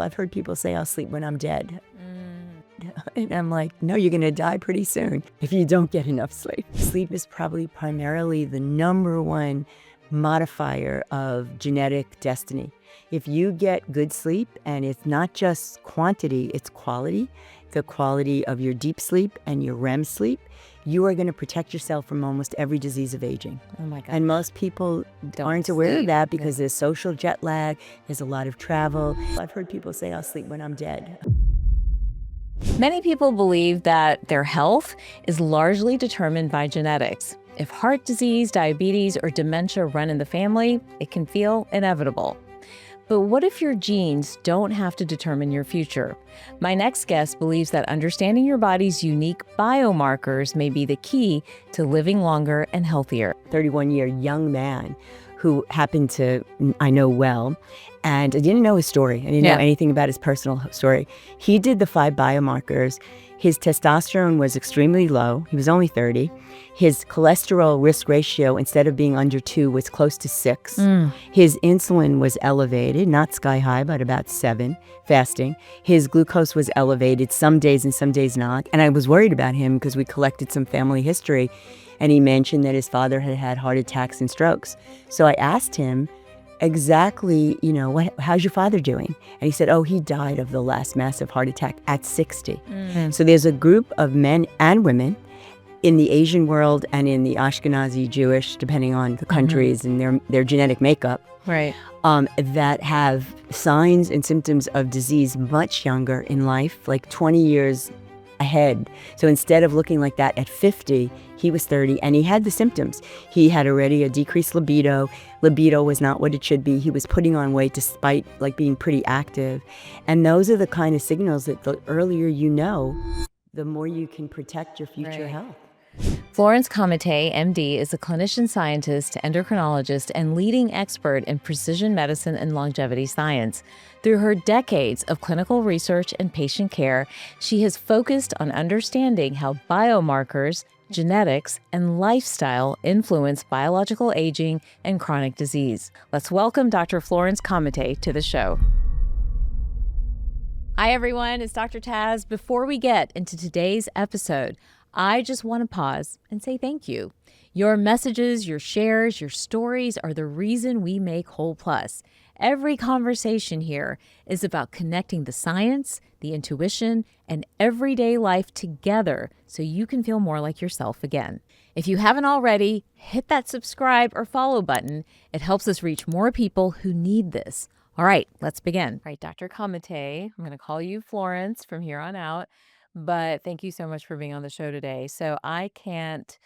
I've heard people say I'll sleep when I'm dead. And I'm like, no, you're going to die pretty soon if you don't get enough sleep. Sleep is probably primarily the number one modifier of genetic destiny. If you get good sleep, and it's not just quantity, it's quality, the quality of your deep sleep and your REM sleep, you are going to protect yourself from almost every disease of aging. Oh my God. And most people aren't aware of that because there's social jet lag, there's a lot of travel. I've heard people say I'll sleep when I'm dead. Many people believe that their health is largely determined by genetics. If heart disease, diabetes, or dementia run in the family, it can feel inevitable. But what if your genes don't have to determine your future? My next guest believes that understanding your body's unique biomarkers may be the key to living longer and healthier. 31-year young man who happened to, I know well, and I didn't know his story. I didn't know anything about his personal story. He did the 5 biomarkers. His testosterone was extremely low. He was only 30. His cholesterol risk ratio, instead of being under 2, was close to 6. His insulin was elevated, not sky high, but about 7, fasting. His glucose was elevated some days and some days not. And I was worried about him because we collected some family history. And he mentioned that his father had had heart attacks and strokes. So I asked him exactly, how's your father doing? And he said, he died of the last massive heart attack at 60. So there's a group of men and women in the Asian world and in the Ashkenazi Jewish, depending on the countries and their genetic makeup, Right. That have signs and symptoms of disease much younger in life, like 20 years ahead. So instead of looking like that at 50, he was 30 and he had the symptoms. He had already a decreased libido. Libido was not what it should be. He was putting on weight despite being pretty active. And those are the kind of signals that the earlier you know, the more you can protect your future health. Florence Comite, MD, is a clinician scientist, endocrinologist, and leading expert in precision medicine and longevity science. Through her decades of clinical research and patient care, she has focused on understanding how biomarkers, genetics, and lifestyle influence biological aging and chronic disease. Let's welcome Dr. Florence Comite to the show. Hi, everyone. It's Dr. Taz. Before we get into today's episode, I just want to pause and say thank you. Your messages, your shares, your stories are the reason we make Whole Plus. Every conversation here is about connecting the science, the intuition, and everyday life together so you can feel more like yourself again. If you haven't already, hit that subscribe or follow button. It helps us reach more people who need this. All right, let's begin. All right, Dr. Comite, I'm going to call you Florence from here on out. But thank you so much for being on the show today. So I can't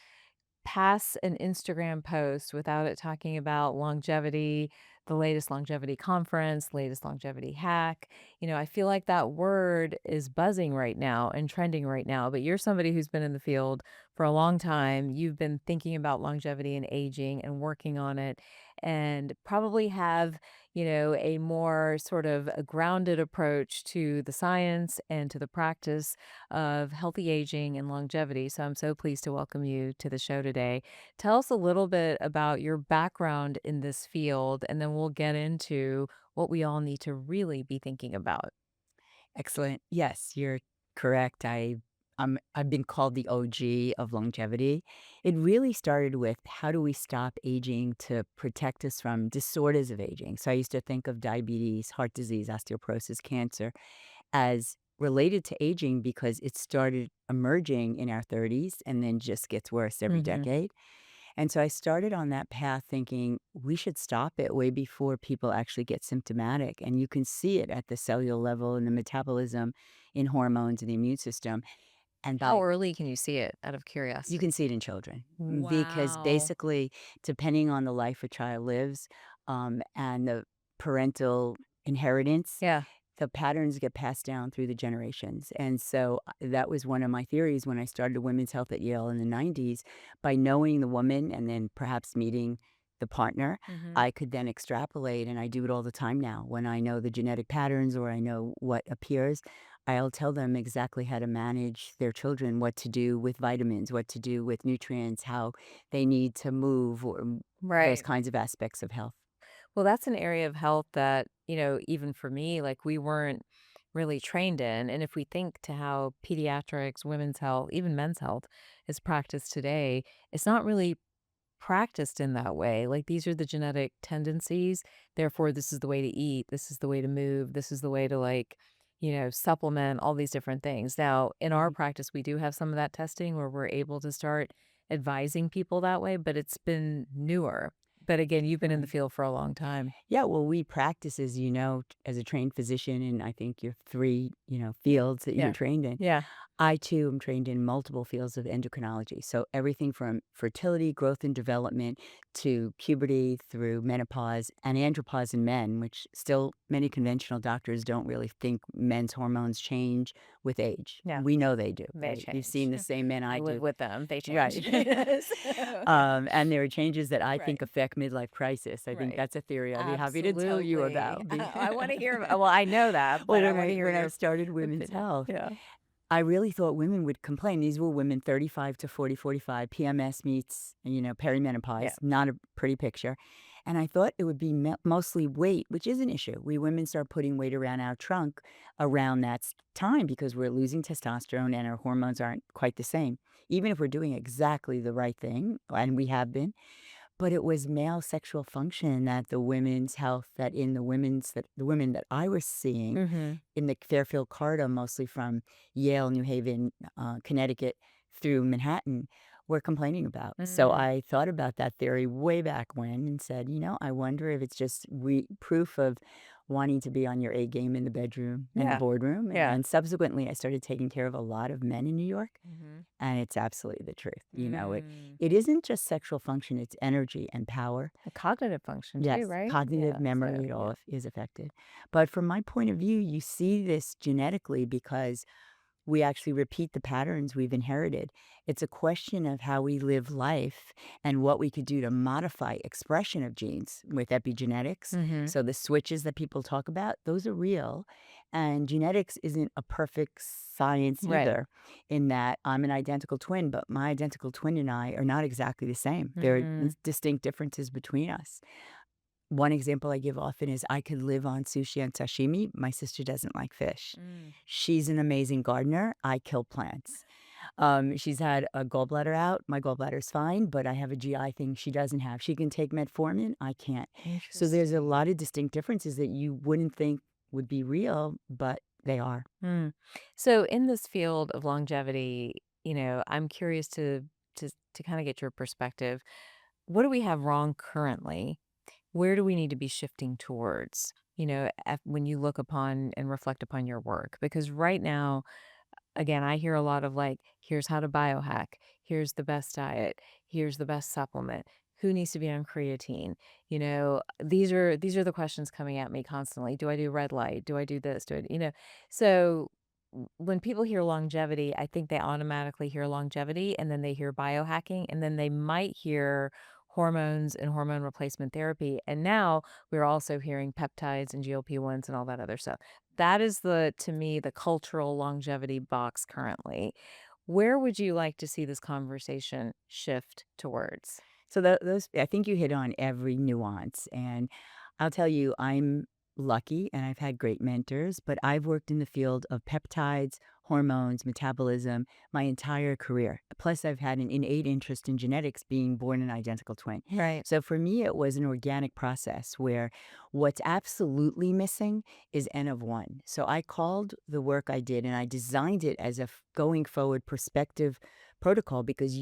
pass an Instagram post without it talking about longevity, the latest longevity conference, latest longevity hack. I feel like that word is buzzing right now and trending right now, but you're somebody who's been in the field for a long time. You've been thinking about longevity and aging and working on it, and probably have a more sort of a grounded approach to the science and to the practice of healthy aging and longevity. So I'm so pleased to welcome you to the show today. Tell us a little bit about your background in this field, and then we'll get into what we all need to really be thinking about. Excellent. Yes, you're correct. I've been called the OG of longevity. It really started with how do we stop aging to protect us from disorders of aging? So I used to think of diabetes, heart disease, osteoporosis, cancer as related to aging because it started emerging in our 30s and then just gets worse every decade. And so I started on that path thinking we should stop it way before people actually get symptomatic. And you can see it at the cellular level in the metabolism, in hormones, in the immune system. And How early can you see it, out of you curiosity? can see it in children because basically, depending on the life a child lives and the parental inheritance, Yeah. the patterns get passed down through the generations. And so that was one of my theories when I started women's health at Yale in the 90s. By knowing the woman and then perhaps meeting the partner, I could then extrapolate, and I do it all the time now. When I know the genetic patterns or I know what appears, I'll tell them exactly how to manage their children, what to do with vitamins, what to do with nutrients, how they need to move, or those Right. kinds of aspects of health. Well, that's an area of health that, even for me, like we weren't really trained in. And if we think to how pediatrics, women's health, even men's health is practiced today, it's not really practiced in that way. Like these are the genetic tendencies. Therefore, this is the way to eat. This is the way to move. This is the way to supplement all these different things. Now, in our practice, we do have some of that testing where we're able to start advising people that way, but it's been newer. But again, you've been in the field for a long time. Yeah, well, we practice, as you know, as a trained physician, and I think your three, fields that you're trained in. Yeah. I, too, am trained in multiple fields of endocrinology. So everything from fertility, growth and development, to puberty, through menopause, and andropause in men, which still many conventional doctors don't really think men's hormones change with age. Yeah. We know they do. They right? change. You've seen the same men I live do. with them. They change. Right. So- And there are changes that I think Right. affect midlife crisis. I think Right. that's a theory I'd be happy to tell you about. I want to hear. Well, I know that, but I want to hear when I your started women's health, Yeah. I really thought women would complain. These were women 35 to 40, 45. PMS meets, perimenopause. Not a pretty picture. And I thought it would be mostly weight, which is an issue. We women start putting weight around our trunk around that time because we're losing testosterone and our hormones aren't quite the same, even if we're doing exactly the right thing, and we have been. But it was male sexual function that the women's health, that in the women that I was seeing in the Fairfield corridor, mostly from Yale, New Haven, Connecticut, through Manhattan, were complaining about. So I thought about that theory way back when and said, I wonder if it's just proof of wanting to be on your A game in the bedroom and the boardroom. Yeah. And subsequently, I started taking care of a lot of men in New York. And it's absolutely the truth. It isn't just sexual function, it's energy and power. The cognitive function Yes, too, right? cognitive Yeah, memory, so, it all is affected. But from my point of view, you see this genetically because we actually repeat the patterns we've inherited. It's a question of how we live life and what we could do to modify expression of genes with epigenetics. So the switches that people talk about, those are real. And genetics isn't a perfect science Right. either, in that I'm an identical twin, but my identical twin and I are not exactly the same. There are distinct differences between us. One example I give often is I could live on sushi and sashimi. My sister doesn't like fish. She's an amazing gardener. I kill plants. She's had a gallbladder out. My gallbladder's fine, but I have a GI thing she doesn't have. She can take metformin. I can't. So there's a lot of distinct differences that you wouldn't think would be real, but they are. So in this field of longevity, I'm curious to kind of get your perspective. What do we have wrong currently? Where do we need to be shifting towards, when you look upon and reflect upon your work? Because right now, again, I hear a lot of here's how to biohack, here's the best diet, here's the best supplement, who needs to be on creatine? These are the questions coming at me constantly. Do I do red light? Do I do this? So when people hear longevity, I think they automatically hear longevity and then they hear biohacking and then they might hear hormones and hormone replacement therapy. And now we're also hearing peptides and GLP-1s and all that other stuff. That is to me, the cultural longevity box currently. Where would you like to see this conversation shift towards? So those, I think you hit on every nuance. And I'll tell you, I'm lucky and I've had great mentors, but I've worked in the field of peptides, hormones, metabolism my entire career. Plus, I've had an innate interest in genetics, being born an identical twin. Right. So for me, it was an organic process where what's absolutely missing is N of 1. So I called the work I did and I designed it as a going forward perspective protocol because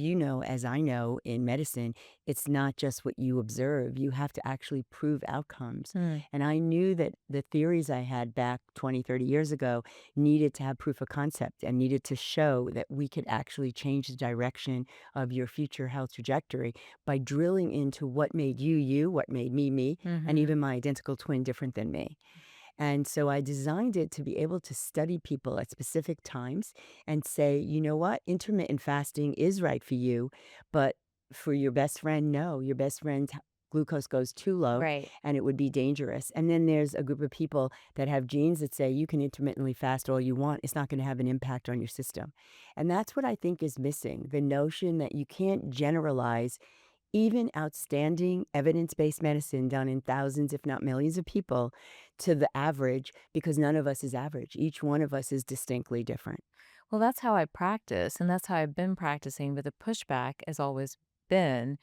as I know in medicine, it's not just what you observe. You have to actually prove outcomes. And I knew that the theories I had back 20, 30 years ago needed to have proof of concept and needed to show that we could actually change the direction of your future health trajectory by drilling into what made you, what made me, and even my identical twin different than me. And so I designed it to be able to study people at specific times and say, you know what, intermittent fasting is right for you, but for your best friend, no, your best friend's glucose goes too low Right. and it would be dangerous. And then there's a group of people that have genes that say you can intermittently fast all you want. It's not going to have an impact on your system. And that's what I think is missing, the notion that you can't generalize even outstanding evidence-based medicine done in thousands, if not millions of people, to the average, because none of us is average. Each one of us is distinctly different. Well, that's how I practice, and that's how I've been practicing, but the pushback has always been,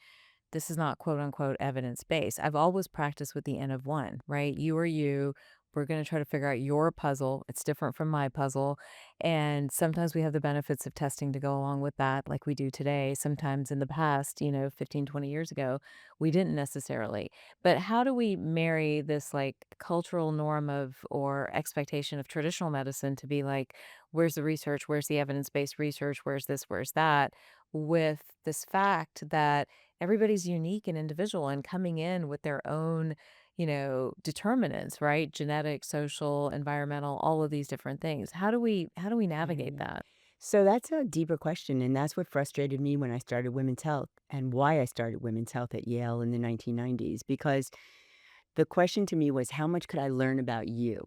this is not quote unquote evidence based. I've always practiced with the N of one, right? You or you. We're going to try to figure out your puzzle. It's different from my puzzle. And sometimes we have the benefits of testing to go along with that, like we do today. Sometimes in the past, 15, 20 years ago, we didn't necessarily. But how do we marry this like cultural norm of or expectation of traditional medicine to be like, where's the research? Where's the evidence based research? Where's this? Where's that? With this fact that everybody's unique and individual and coming in with their own, determinants, right? Genetic, social, environmental, all of these different things. How do we navigate Mhm. that? So that's a deeper question, and that's what frustrated me when I started women's health and why I started women's health at Yale in the 1990s, because the question to me was, how much could I learn about you?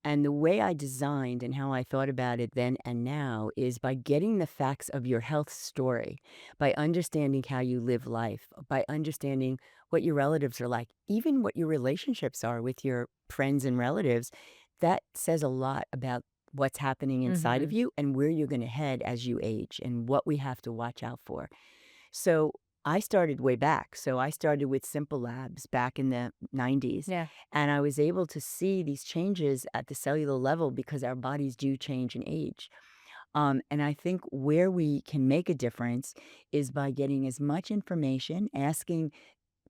And the way I designed and how I thought about it then and now is by getting the facts of your health story, by understanding how you live life, by understanding what your relatives are like, even what your relationships are with your friends and relatives. That says a lot about what's happening inside of Mhm. you and where you're going to head as you age and what we have to watch out for. So I started way back. So I started with Simple Labs back in the 90s, Yeah. and I was able to see these changes at the cellular level because our bodies do change in age. And I think where we can make a difference is by getting as much information,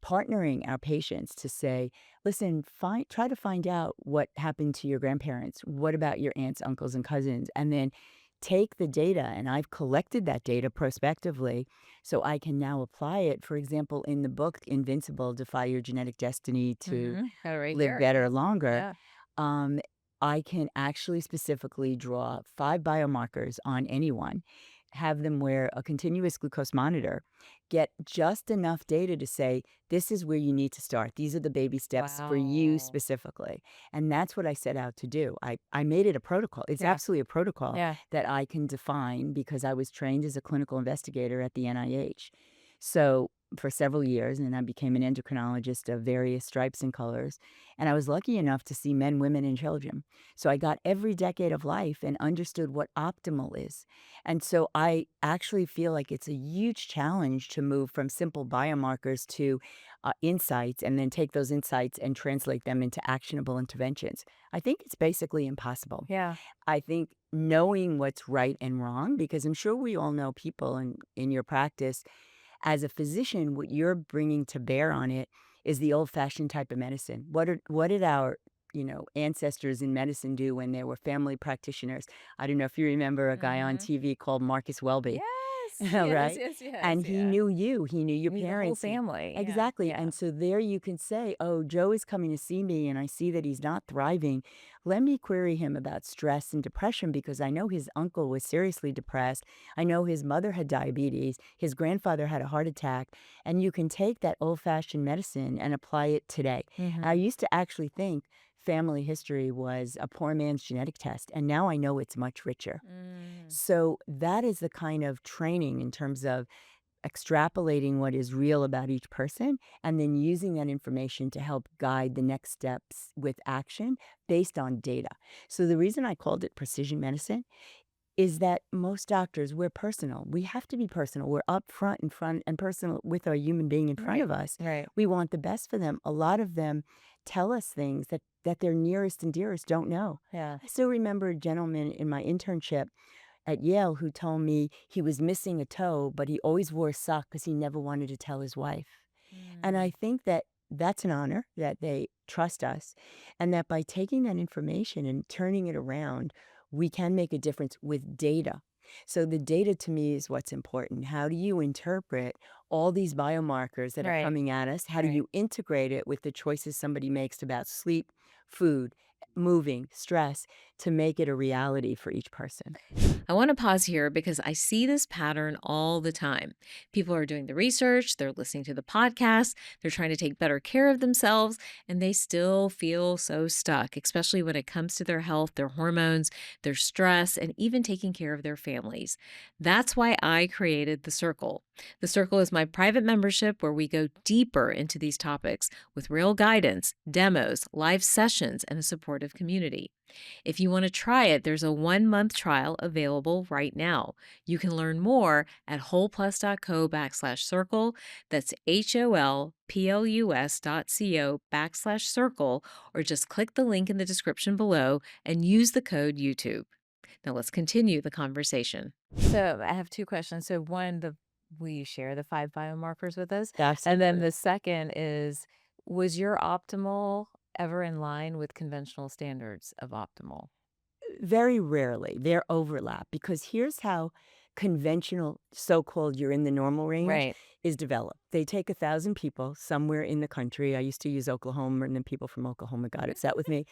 partnering our patients to say, listen, try to find out what happened to your grandparents. What about your aunts, uncles, and cousins? And then take the data, and I've collected that data prospectively so I can now apply it. For example, in the book Invincible, Defy Your Genetic Destiny to Got it right Live here. Better Longer, Yeah. um, I can actually specifically draw 5 biomarkers on anyone, have them wear a continuous glucose monitor, get just enough data to say, this is where you need to start. These are the baby steps for you Wow. specifically. And that's what I set out to do. I made it a protocol. It's Yeah. absolutely a protocol Yeah. that I can define because I was trained as a clinical investigator at the NIH. So for several years, and then I became an endocrinologist of various stripes and colors. And I was lucky enough to see men, women, and children. So I got every decade of life and understood what optimal is. And so I actually feel like it's a huge challenge to move from simple biomarkers to insights and then take those insights and translate them into actionable interventions. I think it's basically impossible. Yeah. I think knowing what's right and wrong, because I'm sure we all know people in your practice, as a physician, what you're bringing to bear on it is the old-fashioned type of medicine. What did our, ancestors in medicine do when they were family practitioners? I don't know if you remember a guy on Mhm. TV called Marcus Welby. Yes. Yes, Right? yes, yes, And he yeah. knew you, he knew your Knew the whole parents. family. Yeah. Exactly, Yeah. and so there you can say, "Oh, Joe is coming to see me, and I see that he's not thriving. Let me query him about stress and depression because I know his uncle was seriously depressed. I know his mother had diabetes, his grandfather had a heart attack," and you can take that old-fashioned medicine and apply it today. I Mhm. used to actually think family history was a poor man's genetic test, and now I know it's much richer. Mm. So that is the kind of training in terms of extrapolating what is real about each person and then using that information to help guide the next steps with action based on data. So the reason I called it precision medicine is that most doctors, we're personal. We have to be personal. We're up front in front and personal with our human being in front Right. of us. Right. We want the best for them. A lot of them tell us things that their nearest and dearest don't know. Yeah. I still remember a gentleman in my internship at Yale who told me he was missing a toe, but he always wore a sock because he never wanted to tell his wife. And I Mm. think that that's an honor that they trust us, and that by taking that information and turning it around, we can make a difference with data. So the data to me is what's important. How do you interpret all these biomarkers that are Right. coming at us? How do Right. you integrate it with the choices somebody makes about sleep, food, moving, stress, to make it a reality for each person. I want to pause here because I see this pattern all the time. People are doing the research, they're listening to the podcast, they're trying to take better care of themselves, and they still feel so stuck, especially when it comes to their health, their hormones, their stress, and even taking care of their families. That's why I created The Circle. The Circle is my private membership where we go deeper into these topics with real guidance, demos, live sessions, and a supportive community. If you want to try it, there's a 1-month trial available right now. You can learn more at wholeplus.co/circle. That's HOLPLUS.co/circle, or just click the link in the description below and use the code YouTube. Now let's continue the conversation. So I have two questions. So one, will you share the 5 biomarkers with us? And then the second is, was your optimal ever in line with conventional standards of optimal? Very rarely. They're overlap because here's how conventional, so-called you're in the normal range, Right. is developed. They take 1,000 people somewhere in the country. I used to use Oklahoma, and then people from Oklahoma got upset with me.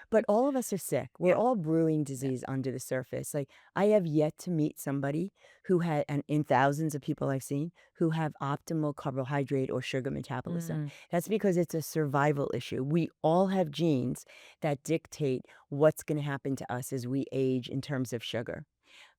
But all of us are sick. We're all brewing disease under the surface. Like, I have yet to meet somebody who had, and in thousands of people I've seen, who have optimal carbohydrate or sugar metabolism. That's because it's a survival issue. We all have genes that dictate what's going to happen to us as we age in terms of sugar.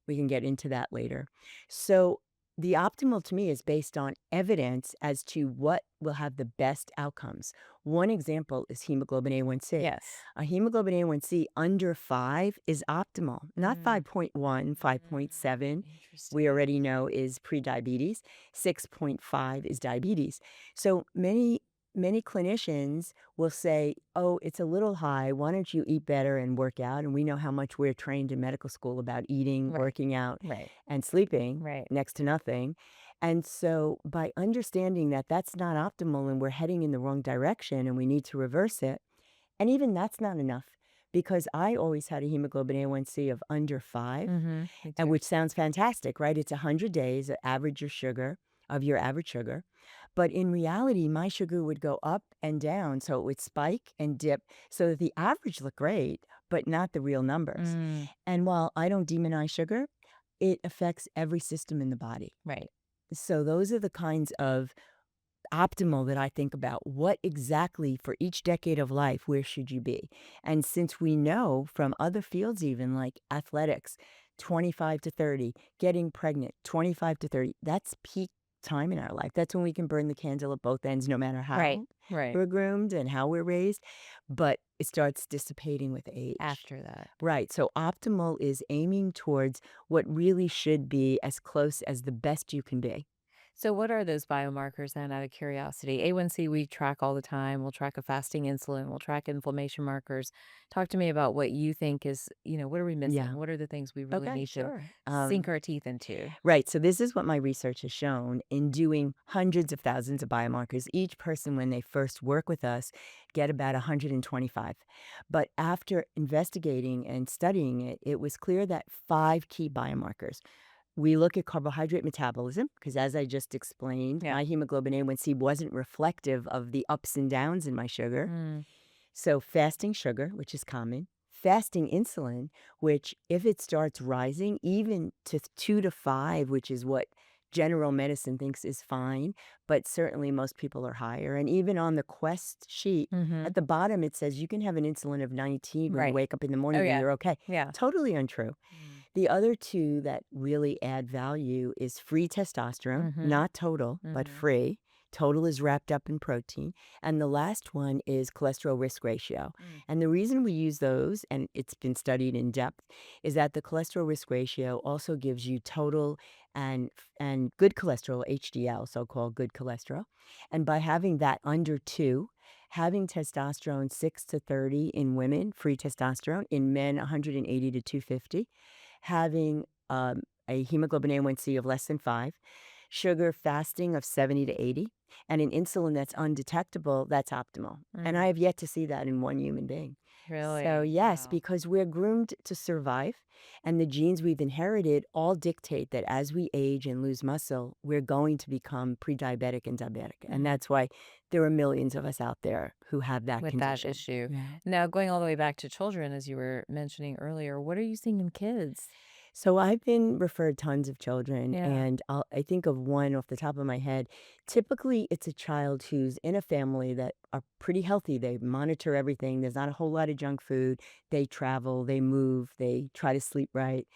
We can get into that later. So the optimal to me is based on evidence as to what will have the best outcomes. One example is hemoglobin A1C. Yes. A hemoglobin A1C under 5 is optimal, not 5.1, 5.7. We already know is prediabetes. 6.5 is diabetes. So many clinicians will say, oh, it's a little high. Why don't you eat better and work out? And we know how much we're trained in medical school about eating, Right. working out, Right. and sleeping, Right. next to nothing. And so by understanding that that's not optimal and we're heading in the wrong direction and we need to reverse it, and even that's not enough because I always had a hemoglobin A1C of under 5, Me and too. which sounds fantastic, right? It's 100 days, average your average sugar. But in reality, my sugar would go up and down. So it would spike and dip so that the average looked great, but not the real numbers. And while I don't demonize sugar, it affects every system in the body. Right. So those are the kinds of optimal that I think about. What exactly for each decade of life, where should you be? And since we know from other fields, even like athletics, 25 to 30, getting pregnant, 25 to 30, that's peak time in our life. That's when we can burn the candle at both ends, no matter how Right. Right. we're groomed and how we're raised. But it starts dissipating with age. After that. Right. So optimal is aiming towards what really should be as close as the best you can be. So what are those biomarkers then, out of curiosity? A1C we track all the time. We'll track a fasting insulin. We'll track inflammation markers. Talk to me about what you think is, what are we missing? Yeah. What are the things we really Okay, need sure. to sink our teeth into? Right. So this is what my research has shown in doing hundreds of thousands of biomarkers. Each person, when they first work with us, get about 125. But after investigating and studying it, it was clear that 5 key biomarkers. We look at carbohydrate metabolism because, as I just explained, Yeah. my hemoglobin A1C wasn't reflective of the ups and downs in my sugar. So fasting sugar, which is common, fasting insulin, which if it starts rising, even to 2 to 5, which is what general medicine thinks is fine, but certainly most people are higher. And even on the Quest sheet, at the bottom, it says you can have an insulin of 19 when you Right. wake up in the morning and yeah. you're okay. Yeah. Totally untrue. The other 2 that really add value is free testosterone, not total, but free. Total is wrapped up in protein. And the last one is cholesterol risk ratio. And the reason we use those, and it's been studied in depth, is that the cholesterol risk ratio also gives you total and good cholesterol, HDL, so-called good cholesterol. And by having that under 2, having testosterone 6 to 30 in women, free testosterone, in men 180 to 250, having a hemoglobin A1C of less than 5, sugar fasting of 70 to 80, and an insulin that's undetectable, that's optimal. And I have yet to see that in one human being. Really? So, yes, Wow. because we're groomed to survive, and the genes we've inherited all dictate that as we age and lose muscle, we're going to become pre-diabetic and diabetic. And that's why there are millions of us out there who have that With that condition. issue. Yeah. Now, going all the way back to children, as you were mentioning earlier, what are you seeing in kids? So I've been referred tons of children, Yeah. and I think of one off the top of my head. Typically, it's a child who's in a family that are pretty healthy. They monitor everything. There's not a whole lot of junk food. They travel, they move, they try to sleep right.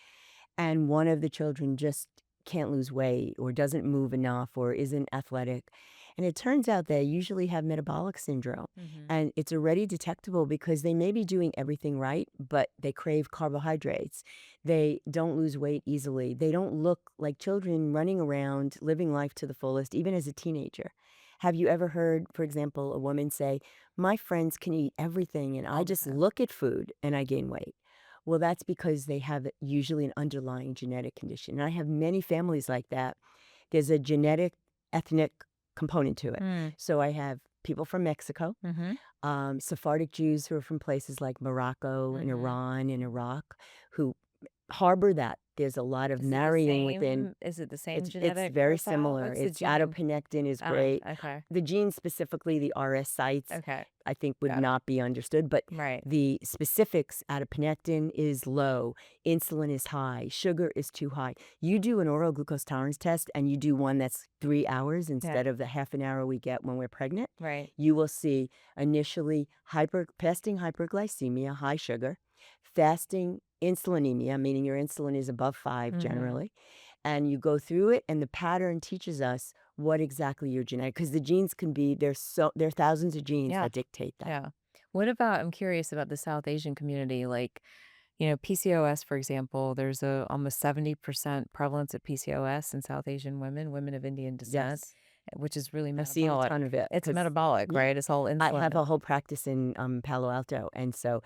And one of the children just can't lose weight or doesn't move enough or isn't athletic. And it turns out they usually have metabolic syndrome. Mhm. And it's already detectable because they may be doing everything right, but they crave carbohydrates. They don't lose weight easily. They don't look like children running around, living life to the fullest, even as a teenager. Have you ever heard, for example, a woman say, "My friends can eat everything, and I All the just time. look at food and I gain weight"? Well, that's because they have usually an underlying genetic condition, and I have many families like that. There's a genetic, ethnic component to it. Mm. So I have people from Mexico, Mhm. Sephardic Jews who are from places like Morocco and Mhm. Iran and Iraq who harbor that. There's a lot of marrying within. Is it the same It's genetic very profile? similar. What's the It's gene? adiponectin is Oh, great. okay. The genes, specifically the RS sites, Okay. I think would Got it. not be understood, but Right. the specifics, adiponectin is low, insulin is high, sugar is too high. You do an oral glucose tolerance test and you do one that's 3 hours Yeah. instead of the half an hour we get when we're pregnant, Right. you will see initially fasting hyperglycemia, high sugar, fasting insulinemia, meaning your insulin is above 5 Mhm. generally, and you go through it, and the pattern teaches us what exactly your genetic, because the genes can be there are thousands of genes Yeah. that dictate that. Yeah. What about, I'm curious about the South Asian community, like, PCOS, for example, there's a almost 70% prevalence of PCOS in South Asian women, women of Indian descent, Yes, which is really I've seen a metabolic. ton of it It's 'cause metabolic, yeah, right? It's all I have insulin. a whole practice in, Palo Alto, and so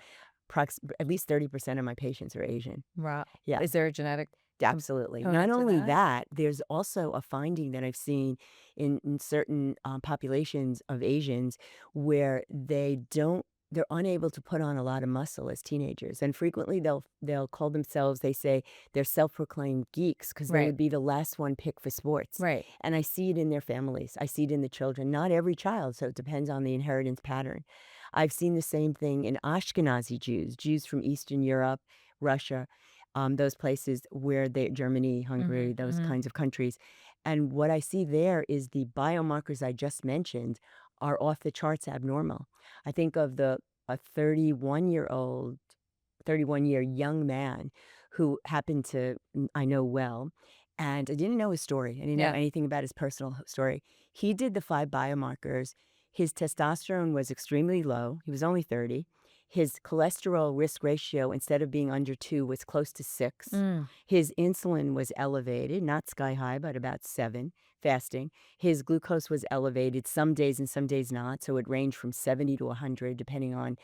at least 30% of my patients are Asian. Right. Yeah. Is there a genetic Absolutely. Not component to only that? that, there's also a finding that I've seen in certain populations of Asians where they're unable to put on a lot of muscle as teenagers, and frequently they'll call themselves. They say they're self-proclaimed geeks because they Right. would be the last one picked for sports. Right. And I see it in their families. I see it in the children. Not every child, so it depends on the inheritance pattern. I've seen the same thing in Ashkenazi Jews, Jews from Eastern Europe, Russia, those places where Germany, Hungary, Mhm. those Mhm. kinds of countries. And what I see there is the biomarkers I just mentioned are off the charts abnormal. I think of a 31-year young man who happened to I know well, and I didn't know his story. I didn't know Yeah. anything about his personal story. He did the 5 biomarkers. His testosterone was extremely low. He was only 30. His cholesterol risk ratio, instead of being under 2, was close to 6. Mm. His insulin was elevated, not sky high, but about 7, fasting. His glucose was elevated some days and some days not, so it ranged from 70 to 100 depending on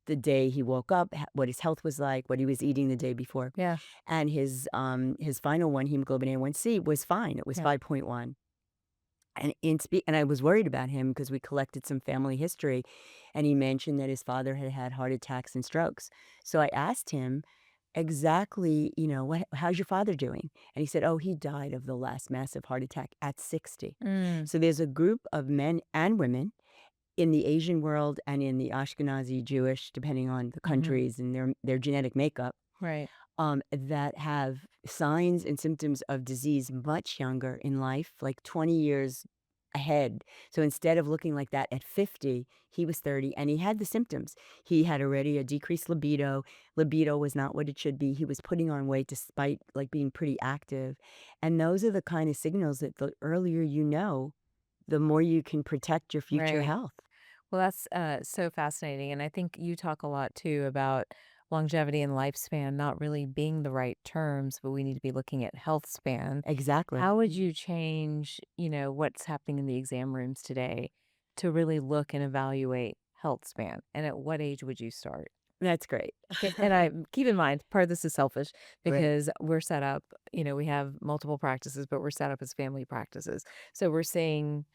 the day he woke up, what his health was like, what he was eating the day before. Yeah. And his final one, hemoglobin A1C, was fine. It was Yeah. 5.1. And I was worried about him because we collected some family history, and he mentioned that his father had had heart attacks and strokes. So I asked him exactly, how's your father doing? And he said, oh, he died of the last massive heart attack at 60. Mm. So there's a group of men and women in the Asian world and in the Ashkenazi Jewish, depending on the Mhm. countries and their genetic makeup, Right. that have signs and symptoms of disease much younger in life, like 20 years ahead. So instead of looking like that at 50, he was 30 and he had the symptoms. He had already a decreased libido. Libido was not what it should be. He was putting on weight despite like being pretty active. And those are the kind of signals that the earlier you know, the more you can protect your future Right. health. Well, that's so fascinating. And I think you talk a lot too about longevity and lifespan not really being the right terms, but we need to be looking at health span. Exactly. How would you change, what's happening in the exam rooms today to really look and evaluate health span? And at what age would you start? That's great. Okay. And I keep in mind, part of this is selfish Right. because we're set up, we have multiple practices, but we're set up as family practices. So we're seeing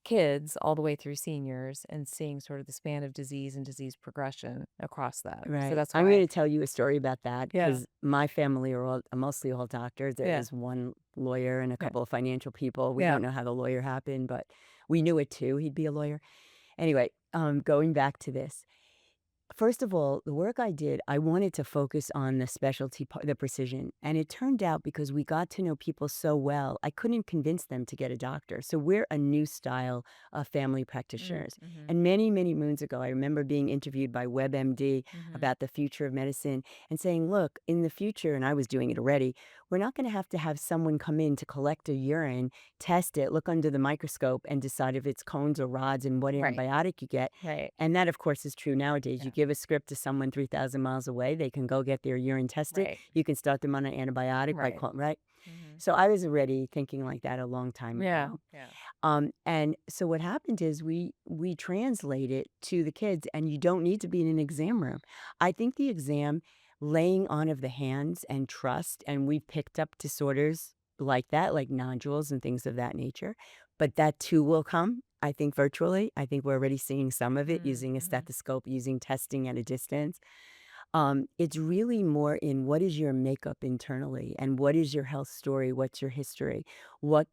kids all the way through seniors and seeing sort of the span of disease and disease progression across that. So Right. that's I'm why. going to tell you a story about that Yeah. because my family are mostly all doctors. There Yeah. is one lawyer and a Yeah. couple of financial people. We Yeah. don't know how the lawyer happened, but we knew it too. He'd be a lawyer. Anyway, going back to this. First of all, the work I did, I wanted to focus on the specialty part, the precision. And it turned out because we got to know people so well, I couldn't convince them to get a doctor. So we're a new style of family practitioners. And many, many moons ago, I remember being interviewed by WebMD about the future of medicine and saying, look, in the future, and I was doing it already, we're not going to have someone come in to collect a urine, test it, look under the microscope, and decide if it's cones or rods and what Right. antibiotic you get. Right. And that, of course, is true nowadays. Yeah. You give a script to someone 3,000 miles away, they can go get their urine tested. Right. You can start them on an antibiotic by Right. calling, right? So I was already thinking like that a long time ago. Yeah. And so what happened is we translate it to the kids, and you don't need to be in an exam room. I think the exam, laying on of the hands and trust, and we've picked up disorders like that, like nodules and things of that nature. But that too will come, I think, virtually. I think we're already seeing some of it using a stethoscope, using testing at a distance. It's really more in what is your makeup internally and what is your health story, what's your history, what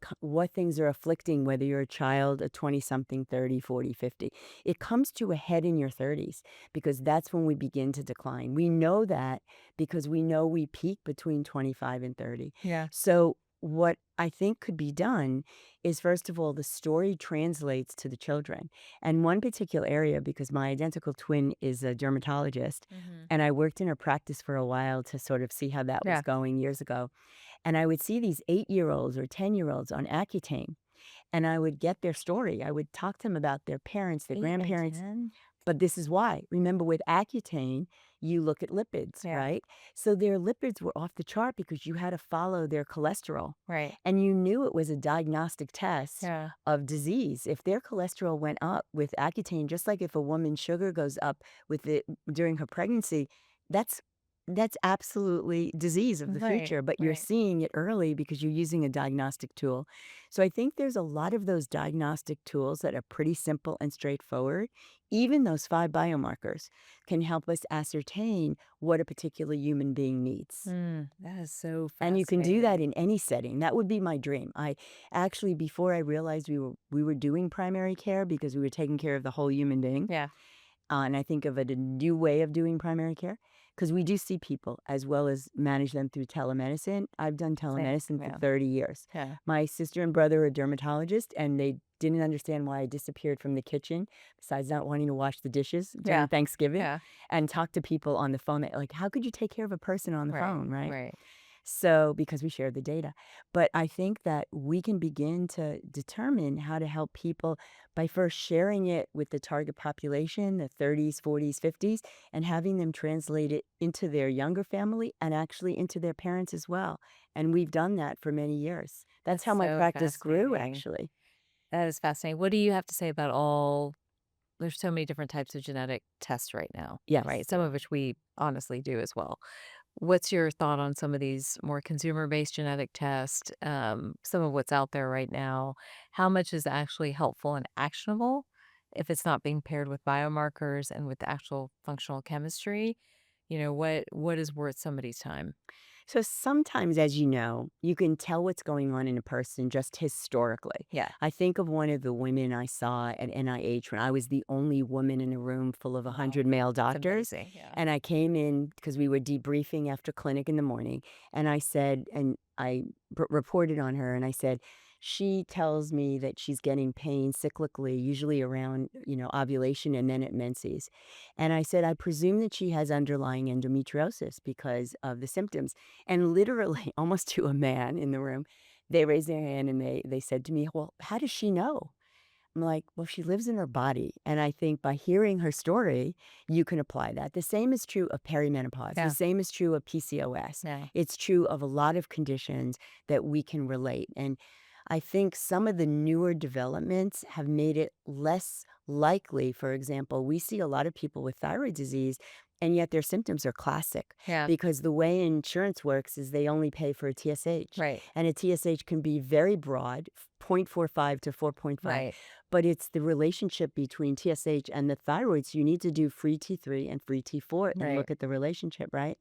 things are afflicting, whether you're a child, a 20-something, 30, 40, 50. It comes to a head in your 30s because that's when we begin to decline. We know that because we know we peak between 25 and 30. Yeah. So what I think could be done is, first of all, the story translates to the children. And one particular area, because my identical twin is a dermatologist, and I worked in her practice for a while to sort of see how that was going years ago. And I would see these 8-year-olds or 10-year-olds on Accutane, and I would get their story. I would talk to them about their parents, their grandparents. But this is why. Remember, with Accutane, you look at lipids, right? So their lipids were off the chart because you had to follow their cholesterol. Right. And you knew it was a diagnostic test of disease. If their cholesterol went up with Accutane, just like if a woman's sugar goes up with it during her pregnancy, that's absolutely disease of the future, but you're seeing it early because you're using a diagnostic tool. So I think there's a lot of those diagnostic tools that are pretty simple and straightforward. Even those 5 biomarkers can help us ascertain what a particular human being needs. That is so fascinating. And you can do that in any setting. That would be my dream. I actually, before I realized we were doing primary care because we were taking care of the whole human being. And I think of it a new way of doing primary care because we do see people as well as manage them through telemedicine. I've done telemedicine for 30 years. My sister and brother are dermatologists, and they didn't understand why I disappeared from the kitchen, besides not wanting to wash the dishes during Thanksgiving, and talk to people on the phone. Like, how could you take care of a person on the phone, right? So, because we share the data. But I think that we can begin to determine how to help people by first sharing it with the target population, the 30s, 40s, 50s, and having them translate it into their younger family and actually into their parents as well. And we've done that for many years. That's how my practice grew, actually. That is fascinating. What do you have to say about there's so many different types of genetic tests right now. Yes. Right. Some of which we honestly do as well. What's your thought on some of these more consumer-based genetic tests, some of what's out there right now? How much is actually helpful and actionable if it's not being paired with biomarkers and with actual functional chemistry? What is worth somebody's time? So sometimes, as you know, you can tell what's going on in a person just historically. I think of one of the women I saw at NIH when I was the only woman in a room full of 100 male doctors. And I came in because we were debriefing after clinic in the morning. And I said, and I reported on her, and I said, she tells me that she's getting pain cyclically, usually around, ovulation and then at menses. And I said, I presume that she has underlying endometriosis because of the symptoms. And literally, almost to a man in the room, they raised their hand and they said to me, well, how does she know? I'm like, well, she lives in her body. And I think by hearing her story, you can apply that. The same is true of perimenopause. The same is true of PCOS. It's true of a lot of conditions that we can relate. And I think some of the newer developments have made it less likely. For example, we see a lot of people with thyroid disease And yet their symptoms are classic because the way insurance works is they only pay for a TSH. Right. And a TSH can be very broad, 0.45 to 4.5. Right. But it's the relationship between TSH and the thyroid. So you need to do free T3 and free T4 and look at the relationship, right?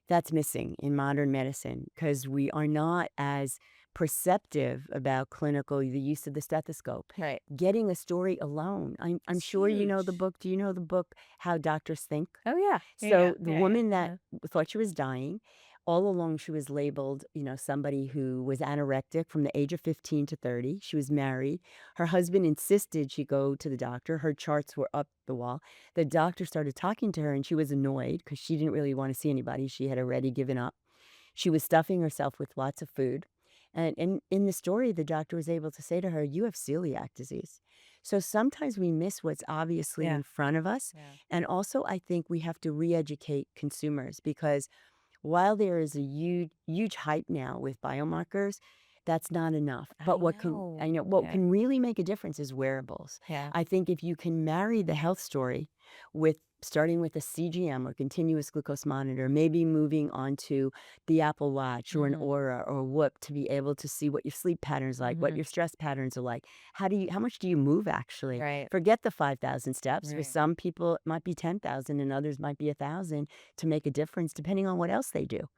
That's missing in modern medicine because we are not as perceptive about the use of the stethoscope. Right. Getting a story alone. I'm sure you know the book. Do you know the book, How Doctors Think? Oh, yeah. So the woman that thought she was dying, all along she was labeled, somebody who was anorectic from the age of 15 to 30. She was married. Her husband insisted she go to the doctor. Her charts were up the wall. The doctor started talking to her and she was annoyed because she didn't really want to see anybody. She had already given up. She was stuffing herself with lots of food. And in the story, the doctor was able to say to her, you have celiac disease. So sometimes we miss what's obviously in front of us. And also, I think we have to re-educate consumers because while there is a huge hype now with biomarkers, that's not enough. But what can really make a difference is wearables. I think if you can marry the health story with starting with a CGM or continuous glucose monitor, maybe moving on to the Apple Watch or an Aura or Whoop to be able to see what your sleep patterns like, what your stress patterns are like. How much do you move actually? Right. Forget the 5,000 steps. For some people, it might be 10,000 and others might be 1,000 to make a difference depending on what else they do.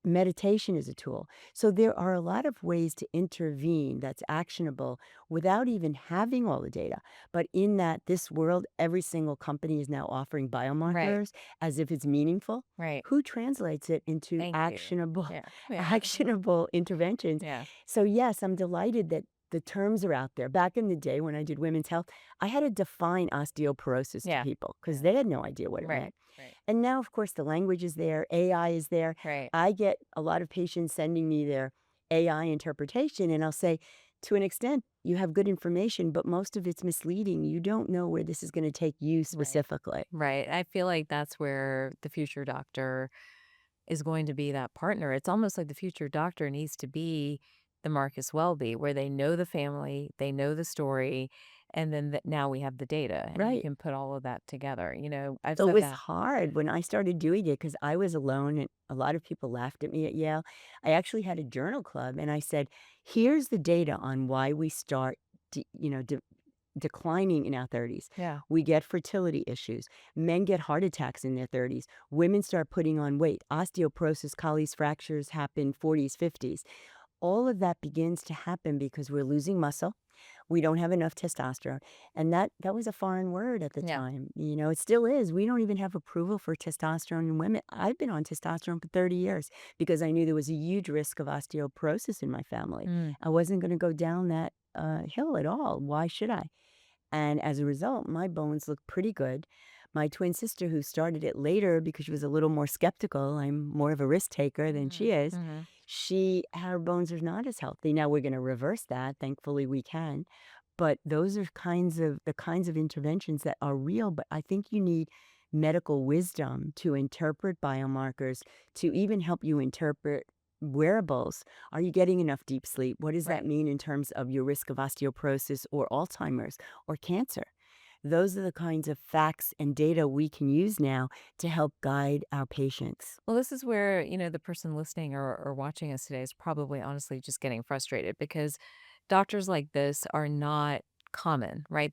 Meditation is a tool. So there are a lot of ways to intervene that's actionable without even having all the data. But in this world, every single company is now offering biomarkers as if it's meaningful. Right. Who translates it into actionable interventions? Yeah. So yes, I'm delighted that the terms are out there. Back in the day when I did women's health, I had to define osteoporosis to people because they had no idea what it meant. Right. And now, of course, the language is there. AI is there. Right. I get a lot of patients sending me their AI interpretation, and I'll say, to an extent, you have good information, but most of it's misleading. You don't know where this is going to take you specifically. Right. I feel like that's where the future doctor is going to be that partner. It's almost like the future doctor needs to be the Marcus Welby, where they know the family, they know the story, and then now we have the data, and you can put all of that together. I've So said it was that. hard when I started doing it because I was alone and a lot of people laughed at me at Yale. I actually had a journal club and I said, here's the data on why we start, declining in our 30s. Yeah. We get fertility issues. Men get heart attacks in their 30s. Women start putting on weight. Osteoporosis, Colles fractures happen 40s, 50s. All of that begins to happen because we're losing muscle. We don't have enough testosterone. And that was a foreign word at the time. It still is. We don't even have approval for testosterone in women. I've been on testosterone for 30 years because I knew there was a huge risk of osteoporosis in my family. I wasn't going to go down that hill at all. Why should I? And as a result, my bones look pretty good. My twin sister, who started it later because she was a little more skeptical, I'm more of a risk taker than she is, her bones are not as healthy. Now we're going to reverse that. Thankfully, we can. But those are the kinds of interventions that are real. But I think you need medical wisdom to interpret biomarkers, to even help you interpret wearables. Are you getting enough deep sleep? What does that mean in terms of your risk of osteoporosis or Alzheimer's or cancer? Those are the kinds of facts and data we can use now to help guide our patients. Well, this is where, the person listening or watching us today is probably honestly just getting frustrated because doctors like this are not common, right?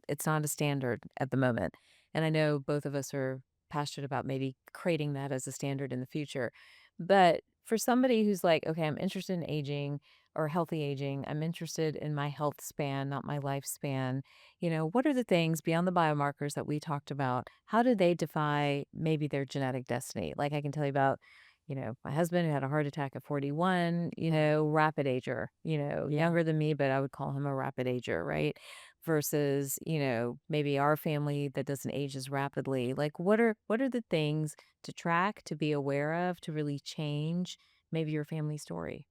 It's not a standard at the moment. And I know both of us are passionate about maybe creating that as a standard in the future. But for somebody who's like, okay, I'm interested in aging or healthy aging, I'm interested in my health span, not my lifespan. What are the things beyond the biomarkers that we talked about? How do they defy maybe their genetic destiny? Like I can tell you about, my husband who had a heart attack at 41, rapid ager, younger than me, but I would call him a rapid ager, right? Versus, maybe our family that doesn't age as rapidly. Like what are the things to track, to be aware of, to really change maybe your family story?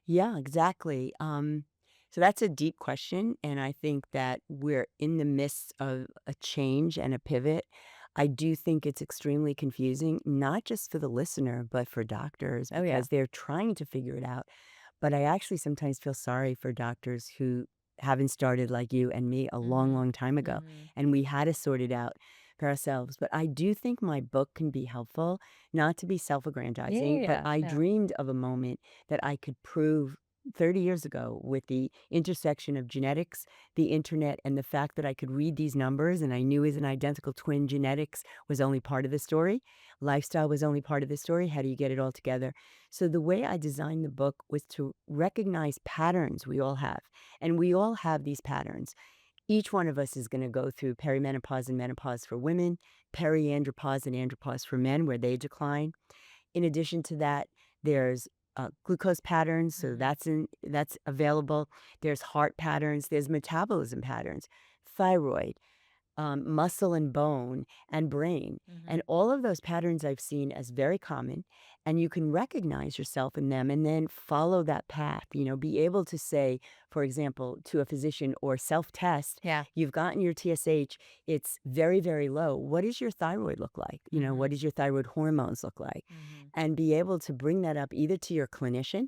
Yeah, exactly. So that's a deep question. And I think that we're in the midst of a change and a pivot. I do think it's extremely confusing, not just for the listener, but for doctors because they're trying to figure it out. But I actually sometimes feel sorry for doctors who haven't started like you and me a long, long time ago. And we had to sort it out for ourselves. But I do think my book can be helpful, not to be self-aggrandizing, but I dreamed of a moment that I could prove 30 years ago with the intersection of genetics, the internet, and the fact that I could read these numbers and I knew as an identical twin, genetics was only part of the story. Lifestyle was only part of the story. How do you get it all together? So the way I designed the book was to recognize patterns we all have. And we all have these patterns. Each one of us is going to go through perimenopause and menopause for women, periandropause and andropause for men, where they decline. In addition to that, there's glucose patterns, so that's available. There's heart patterns. There's metabolism patterns, thyroid, muscle and bone, and brain. And all of those patterns I've seen as very common, and you can recognize yourself in them and then follow that path, be able to say, for example, to a physician or self-test, you've gotten your TSH, it's very, very low. What does your thyroid look like? What does your thyroid hormones look like? And be able to bring that up either to your clinician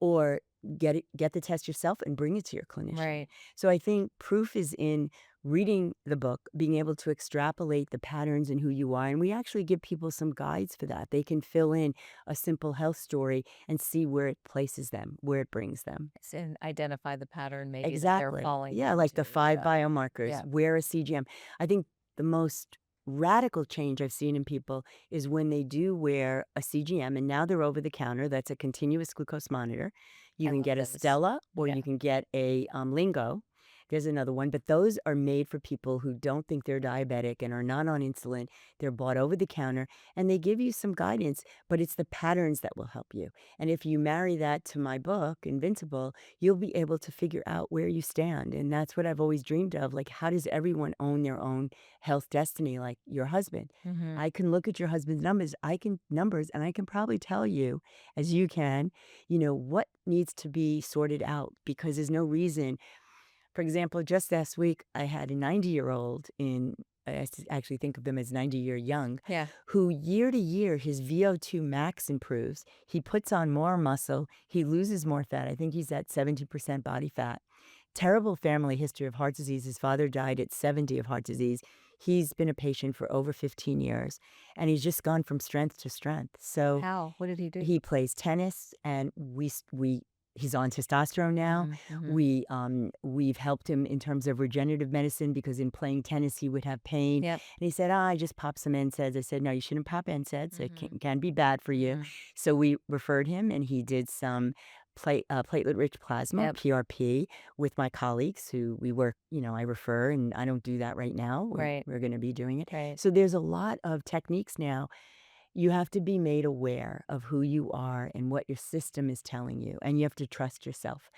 or get the test yourself and bring it to your clinician. Right. So I think proof is in reading the book, being able to extrapolate the patterns in who you are. And we actually give people some guides for that. They can fill in a simple health story and see where it places them, where it brings them. And identify the pattern maybe Exactly. that they're falling Yeah, like the into. 5 biomarkers, wear a CGM. I think the most radical change I've seen in people is when they do wear a CGM, and now they're over the counter. That's a continuous glucose monitor. You can get a Stella or you can get a Lingo. There's another one, but those are made for people who don't think they're diabetic and are not on insulin. They're bought over the counter, and they give you some guidance, but it's the patterns that will help you. And if you marry that to my book, Invincible, you'll be able to figure out where you stand. And that's what I've always dreamed of. Like, how does everyone own their own health destiny? Like your husband. I can look at your husband's numbers, and I can probably tell you, as you can, what needs to be sorted out, because there's no reason. For example, just last week, I had a 90-year-old I actually think of them as 90-year young, who year to year, his VO2 max improves. He puts on more muscle. He loses more fat. I think he's at 70% body fat. Terrible family history of heart disease. His father died at 70 of heart disease. He's been a patient for over 15 years, and he's just gone from strength to strength. So how? What did he do? He plays tennis, and he's on testosterone now. We've helped him in terms of regenerative medicine, because in playing tennis, he would have pain. And he said, I just popped some NSAIDs. I said, no, you shouldn't pop NSAIDs. It can be bad for you. So we referred him, and he did some platelet-rich plasma, PRP, with my colleagues who we work, I refer, and I don't do that right now. We're going to be doing it. So there's a lot of techniques now. You have to be made aware of who you are and what your system is telling you, and you have to trust yourself.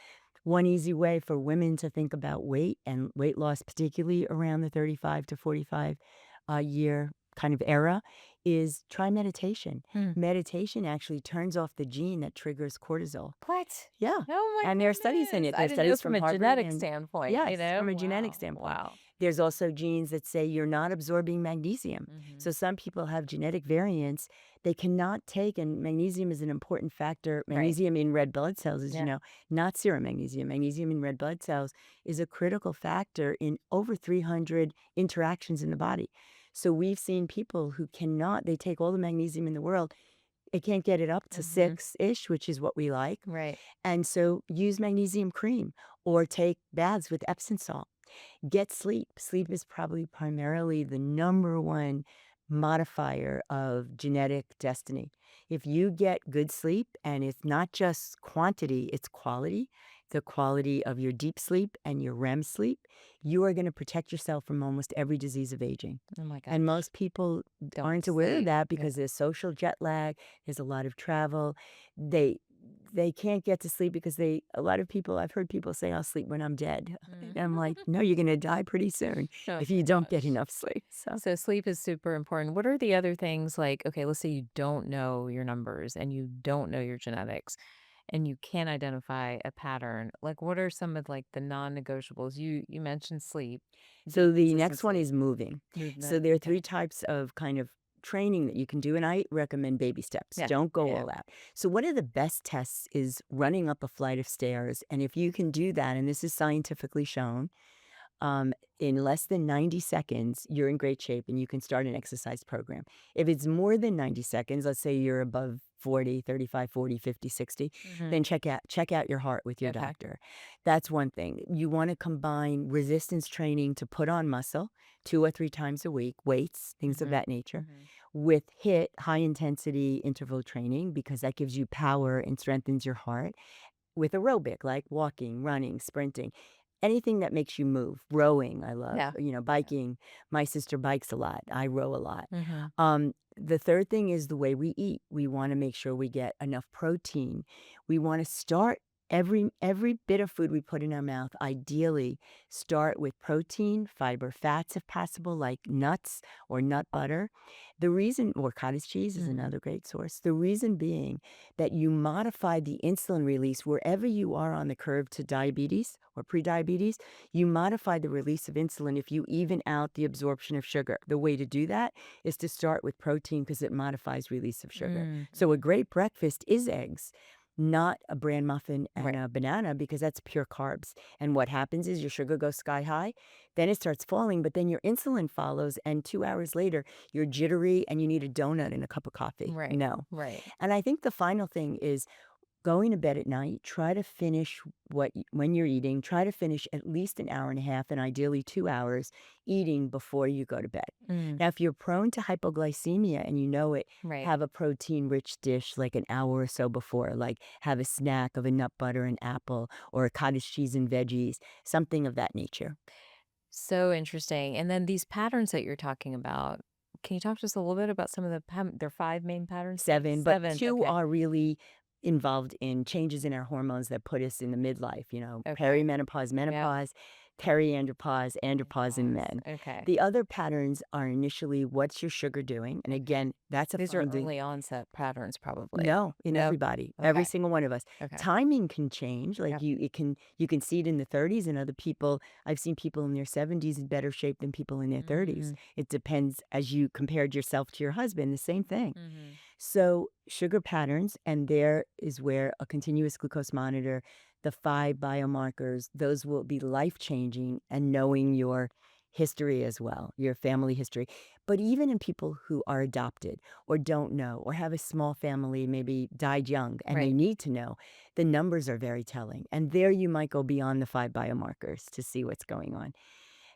One easy way for women to think about weight and weight loss, particularly around the 35 to 45 year kind of era, is try meditation. Meditation actually turns off the gene that triggers cortisol. What? Yeah. Oh my And there are studies in it. There are studies from a Harvard genetic standpoint. Yes, from a genetic standpoint. Wow. There's also genes that say you're not absorbing magnesium. So some people have genetic variants they cannot take, and magnesium is an important factor. Magnesium in red blood cells, as you know, not serum magnesium. Magnesium in red blood cells is a critical factor in over 300 interactions in the body. So we've seen people who cannot, they take all the magnesium in the world, it can't get it up to 6-ish, which is what we like. And so use magnesium cream or take baths with Epsom salt. Get sleep. Sleep is probably primarily the #1 modifier of genetic destiny. If you get good sleep, and it's not just quantity, it's quality, the quality of your deep sleep and your REM sleep, you are going to protect yourself from almost every disease of aging. Oh my God. And most people aren't aware of that because there's social jet lag, there's a lot of travel. They can't get to sleep because a lot of people, I've heard people say, I'll sleep when I'm dead. And I'm like, no, you're going to die pretty soon if you don't get enough sleep. So sleep is super important. What are the other things like, okay, let's say you don't know your numbers and you don't know your genetics and you can't identify a pattern. Like, what are some of like the non-negotiables? You mentioned sleep. So the next one is moving. So there are 3 types of kind of training that you can do, and I recommend baby steps. Don't go all out. So one of the best tests is running up a flight of stairs, and if you can do that, and this is scientifically shown, in less than 90 seconds, you're in great shape and you can start an exercise program. If it's more than 90 seconds, let's say you're above 40, 35, 40, 50, 60, then check out your heart with your doctor. That's one thing. You want to combine resistance training to put on muscle 2 or 3 times a week, weights, things of that nature, with HIIT, high intensity interval training, because that gives you power and strengthens your heart, with aerobic, like walking, running, sprinting. Anything that makes you move. Rowing, I love. Biking. My sister bikes a lot. I row a lot. The third thing is the way we eat. We want to make sure we get enough protein. We want to start every bit of food we put in our mouth, ideally start with protein, fiber, fats if possible, like nuts or nut butter. The reason, or cottage cheese is another great source. The reason being that you modify the insulin release wherever you are on the curve to diabetes or prediabetes. You modify the release of insulin if you even out the absorption of sugar. The way to do that is to start with protein because it modifies release of sugar. So a great breakfast is eggs, not a bran muffin and a banana, because that's pure carbs. And what happens is your sugar goes sky high, then it starts falling, but then your insulin follows, and 2 hours later, you're jittery and you need a donut and a cup of coffee. No. And I think the final thing is going to bed at night, try to finish when you're eating, try to finish at least an hour and a half and ideally 2 hours eating before you go to bed. Now, if you're prone to hypoglycemia and you know it, have a protein-rich dish like an hour or so before, like have a snack of a nut butter and apple or a cottage cheese and veggies, something of that nature. So interesting. And then these patterns that you're talking about, can you talk to us a little bit about some of there are 5 main patterns? 7, but 2 are really involved in changes in our hormones that put us in the midlife, perimenopause, menopause, periandropause, andropause in men. The other patterns are initially, what's your sugar doing? And again, that's These are early onset patterns probably. No, in everybody, every single one of us. Timing can change. Like you can see it in the 30s, and other people, I've seen people in their 70s in better shape than people in their 30s. It depends, as you compared yourself to your husband, the same thing. So sugar patterns, and there is where a continuous glucose monitor, the 5 biomarkers, those will be life-changing, and knowing your history as well, your family history. But even in people who are adopted or don't know or have a small family, maybe died young, and they need to know, the numbers are very telling. And there you might go beyond the 5 biomarkers to see what's going on.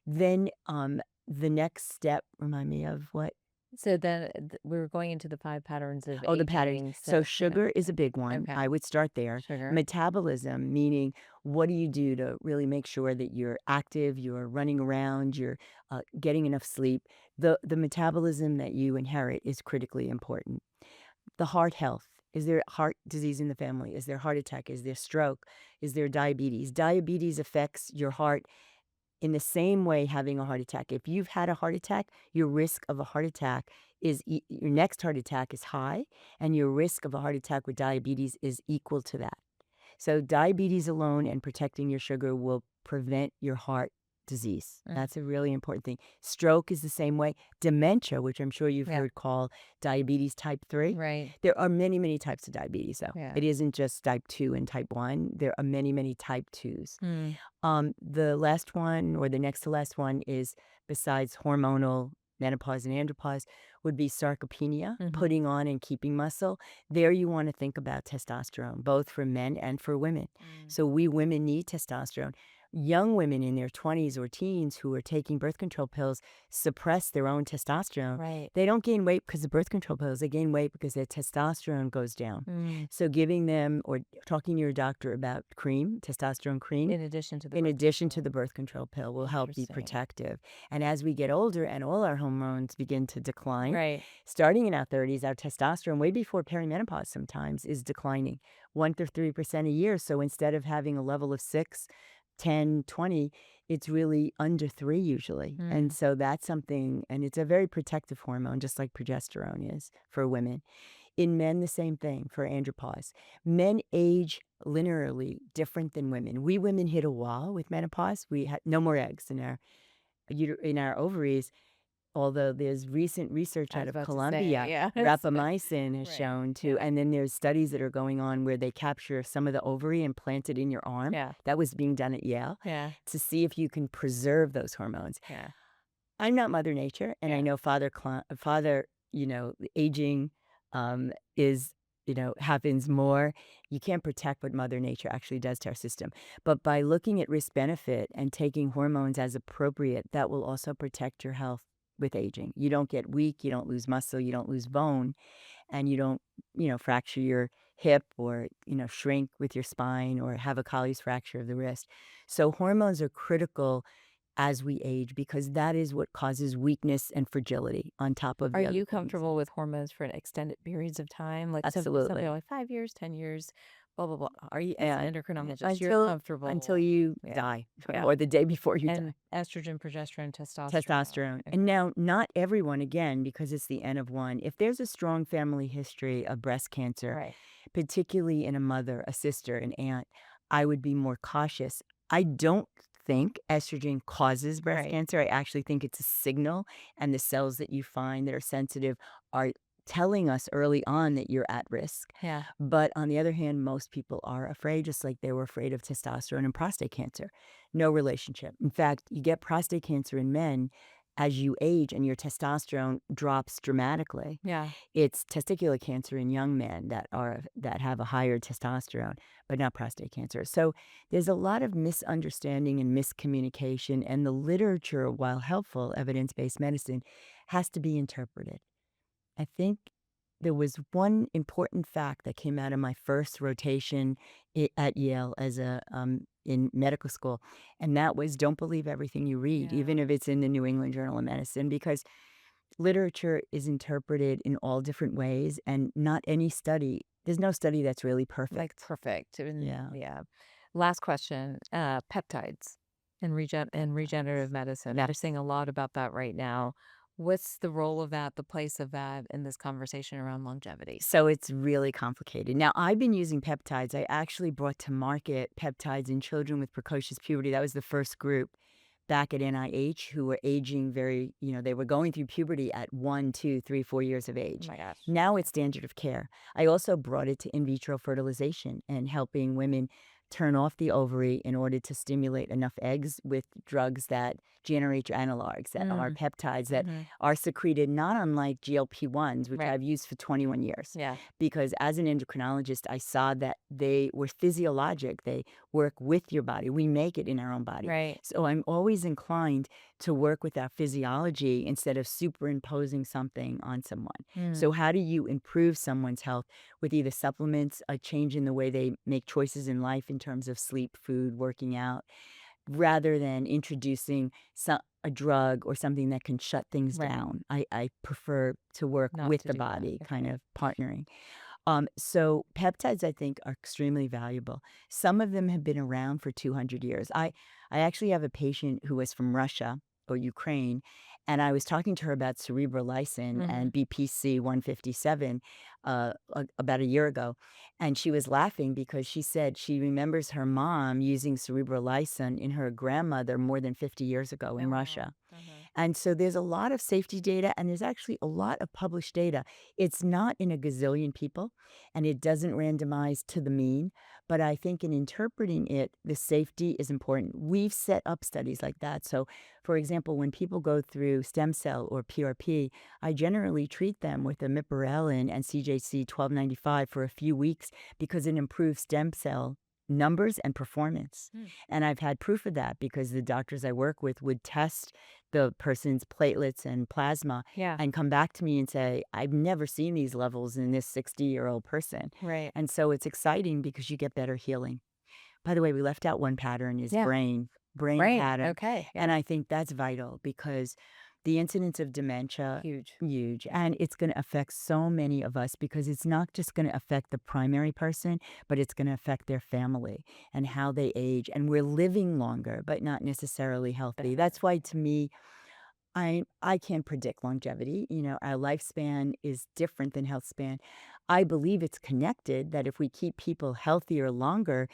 Then the next step, remind me of what? So then we were going into the 5 patterns of the patterns. So sugar is a big one. I would start there. Metabolism, meaning what do you do to really make sure that you're active, you're running around, you're getting enough sleep. The metabolism that you inherit is critically important. The heart health. Is there heart disease in the family? Is there heart attack? Is there stroke? Is there diabetes? Diabetes affects your heart in the same way having a heart attack. If you've had a heart attack, your risk of a heart attack is, your next heart attack is high, and your risk of a heart attack with diabetes is equal to that. So diabetes alone and protecting your sugar will prevent your heart disease. That's a really important thing. Stroke is the same way. Dementia, which I'm sure you've heard called diabetes type 3. There are many, many types of diabetes, though. It isn't just type 2 and type 1. There are many, many type 2s. The last one, or the next to last one, is, besides hormonal, menopause and andropause, would be sarcopenia, putting on and keeping muscle. There you want to think about testosterone, both for men and for women. So we women need testosterone. Young women in their 20s or teens who are taking birth control pills suppress their own testosterone. They don't gain weight because of birth control pills. They gain weight because their testosterone goes down. So giving them, or talking to your doctor about cream, testosterone cream, in addition to the birth control pill, will help be protective. And as we get older and all our hormones begin to decline, starting in our 30s, our testosterone, way before perimenopause sometimes, is declining 1 to 3% a year. So instead of having a level of 6, 10, 20, it's really under 3 usually. And so that's something, and it's a very protective hormone, just like progesterone is for women. In men, the same thing for andropause. Men age linearly different than women. We women hit a wall with menopause. We had no more eggs in our ovaries. although there's recent research I out was of about to say, Colombia, yeah. rapamycin has Right. shown to, and then there's studies that are going on where they capture some of the ovary and plant it in your arm. Yeah. That was being done at Yale Yeah. to see if you can preserve those hormones. Yeah. I'm not Mother Nature, and I Yeah. know father, aging is, happens more. You can't protect what Mother Nature actually does to our system. But by looking at risk benefit and taking hormones as appropriate, that will also protect your health with aging. You don't get weak, you don't lose muscle, you don't lose bone, and you don't, fracture your hip or, shrink with your spine or have a Colles fracture of the wrist. So hormones are critical as we age because that is what causes weakness and fragility on top of Are the other you things. comfortable with hormones for an extended periods of time? Like some Absolutely. people are like 5 years, 10 years, blah, blah, blah. Are you, as And an endocrinologist, you're until comfortable? you Yeah. die Yeah. or the day before you die. And estrogen, progesterone, testosterone. Testosterone. Okay. And now, not everyone, again, because it's the N of one, if there's a strong family history of breast cancer, Right. particularly in a mother, a sister, an aunt, I would be more cautious. I don't think estrogen causes breast Right. cancer. I actually think it's a signal, and the cells that you find that are sensitive are telling us early on that you're at risk. Yeah. But on the other hand, most people are afraid, just like they were afraid of testosterone and prostate cancer. No relationship. In fact, you get prostate cancer in men as you age and your testosterone drops dramatically. Yeah. It's testicular cancer in young men that have a higher testosterone, but not prostate cancer. So there's a lot of misunderstanding and miscommunication, and the literature, while helpful, evidence-based medicine, has to be interpreted. I think there was one important fact that came out of my first rotation at Yale as in medical school, and that was don't believe everything you read, Yeah. even if it's in the New England Journal of Medicine, because literature is interpreted in all different ways, and not any study. There's no study that's really perfect. Like perfect. And Yeah. yeah. Last question. Peptides and regenerative medicine. Yeah. We're seeing a lot about that right now. What's the role of that, the place of that in this conversation around longevity? So it's really complicated. Now, I've been using peptides. I actually brought to market peptides in children with precocious puberty. That was the first group back at NIH who were aging very, they were going through puberty at 1, 2, 3, 4 years of age. Oh my gosh. Now it's standard of care. I also brought it to in vitro fertilization and helping women turn off the ovary in order to stimulate enough eggs with drugs that generate analogs, that are peptides that are secreted, not unlike GLP-1s, which Right. I've used for 21 years. Yeah. Because as an endocrinologist, I saw that they were physiologic. They work with your body. We make it in our own body. Right. So I'm always inclined to work with our physiology instead of superimposing something on someone. So how do you improve someone's health with either supplements, a change in the way they make choices in life in terms of sleep, food, working out, rather than introducing a drug or something that can shut things Right. down? I prefer to work Not with to the do that. body, kind Okay. of partnering. So peptides, I think, are extremely valuable. Some of them have been around for 200 years. I actually have a patient who was from Russia or Ukraine, and I was talking to her about cerebrolysin and BPC 157 about a year ago, and she was laughing because she said she remembers her mom using cerebrolysin in her grandmother more than 50 years ago in Russia. And so there's a lot of safety data, and there's actually a lot of published data. It's not in a gazillion people, and it doesn't randomize to the mean, but I think in interpreting it, the safety is important. We've set up studies like that. So, for example, when people go through stem cell or PRP, I generally treat them with amiprelin and CJC 1295 for a few weeks because it improves stem cell numbers and performance. And I've had proof of that because the doctors I work with would test the person's platelets and plasma Yeah. and come back to me and say, I've never seen these levels in this 60-year-old person. Right. And so it's exciting because you get better healing. By the way, we left out one pattern is Yeah. brain Right. pattern. Okay. Yeah. And I think that's vital because the incidence of dementia, Huge. and it's going to affect so many of us because it's not just going to affect the primary person, but it's going to affect their family and how they age. And we're living longer, but not necessarily healthy. That's why, to me, I can't predict longevity. Our lifespan is different than health span. I believe it's connected, that if we keep people healthier longer,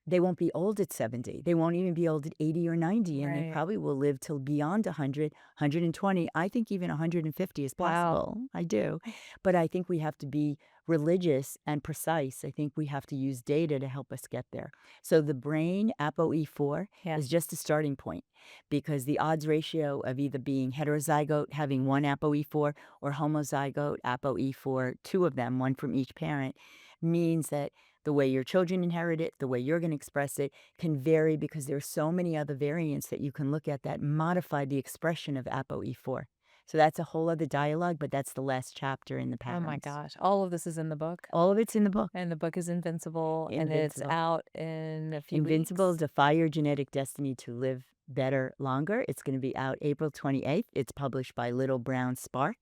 they won't be old at 70. They won't even be old at 80 or 90, and they Right. probably will live till beyond 100, 120. I think even 150 is Wow. possible. I do. But I think we have to be religious and precise. I think we have to use data to help us get there. So the brain, ApoE4, Yeah. is just a starting point, because the odds ratio of either being heterozygote, having one ApoE4, or homozygote, ApoE4, two of them, one from each parent, means that the way your children inherit it, the way you're going to express it, can vary, because there's so many other variants that you can look at that modify the expression of ApoE4. So that's a whole other dialogue, but that's the last chapter in the Oh patterns. my gosh. All of this is in the book. All of it's in the book. And the book is Invincible, and it's Invincible. out in a few Invincible, weeks. Defy Your Genetic Destiny to Live Better Longer. It's going to be out April 28th. It's published by Little Brown Spark.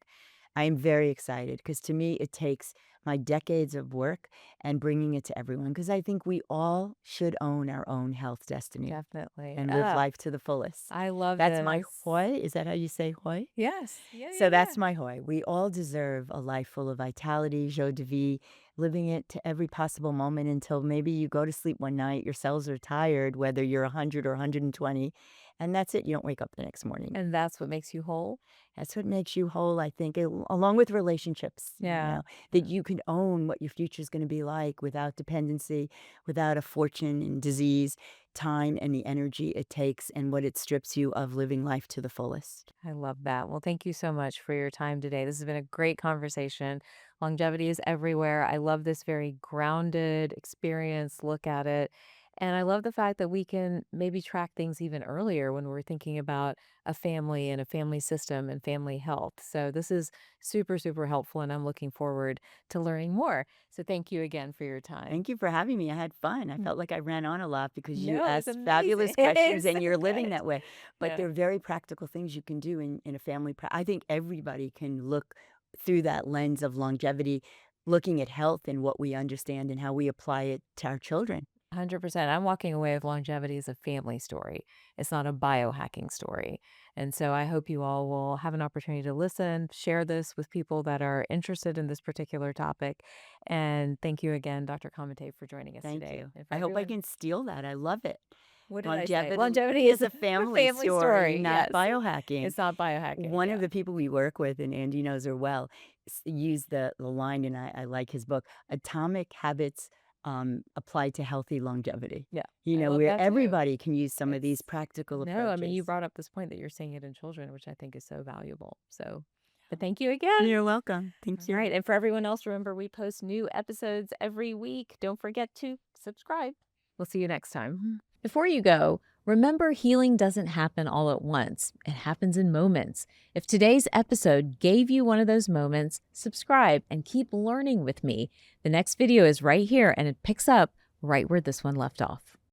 I am very excited, because to me, it takes my decades of work and bringing it to everyone, because I think we all should own our own health destiny Definitely. and live life to the fullest. I love That's my this. hoy. Is that how you say hoy? Yes. Yeah, So yeah, that's yeah. my hoy. We all deserve a life full of vitality, joie de vie, living it to every possible moment until maybe you go to sleep one night, your cells are tired, whether you're 100 or 120, and that's it. You don't wake up the next morning. And that's what makes you whole. That's what makes you whole, I think, along with relationships. Yeah. That you can own what your future is going to be like without dependency, without a fortune and disease, time and the energy it takes, and what it strips you of living life to the fullest. I love that. Well, thank you so much for your time today. This has been a great conversation. Longevity is everywhere. I love this very grounded experience, look at it. And I love the fact that we can maybe track things even earlier when we're thinking about a family and a family system and family health. So this is super, super helpful, and I'm looking forward to learning more. So thank you again for your time. Thank you for having me. I had fun. I felt like I ran on a lot because you No, it's asked fabulous amazing. questions, It's and you're so living good. that way. But Yeah. they're very practical things you can do in a family. I think everybody can look through that lens of longevity, looking at health and what we understand and how we apply it to our children. 100%. I'm walking away with longevity as a family story. It's not a biohacking story. And so I hope you all will have an opportunity to listen, share this with people that are interested in this particular topic. And thank you again, Dr. Comite, for joining us Thank today. you. And for I hope I everyone- can steal that. I love it. What did I say? Longevity Longevity is is a family story, not yes. biohacking. It's not biohacking. One yeah. of the people we work with, and Andy knows her well, used the line, and I like his book, Atomic Habits applied to healthy longevity. Yeah. You I know, love where that too. everybody can use some of these It's- practical approaches. No, I mean, you brought up this point that you're seeing it in children, which I think is so valuable. So, but thank you again. You're welcome. Thank you. All right. And for everyone else, remember, we post new episodes every week. Don't forget to subscribe. We'll see you next time. Before you go, remember, healing doesn't happen all at once. It happens in moments. If today's episode gave you one of those moments, subscribe and keep learning with me. The next video is right here, and it picks up right where this one left off.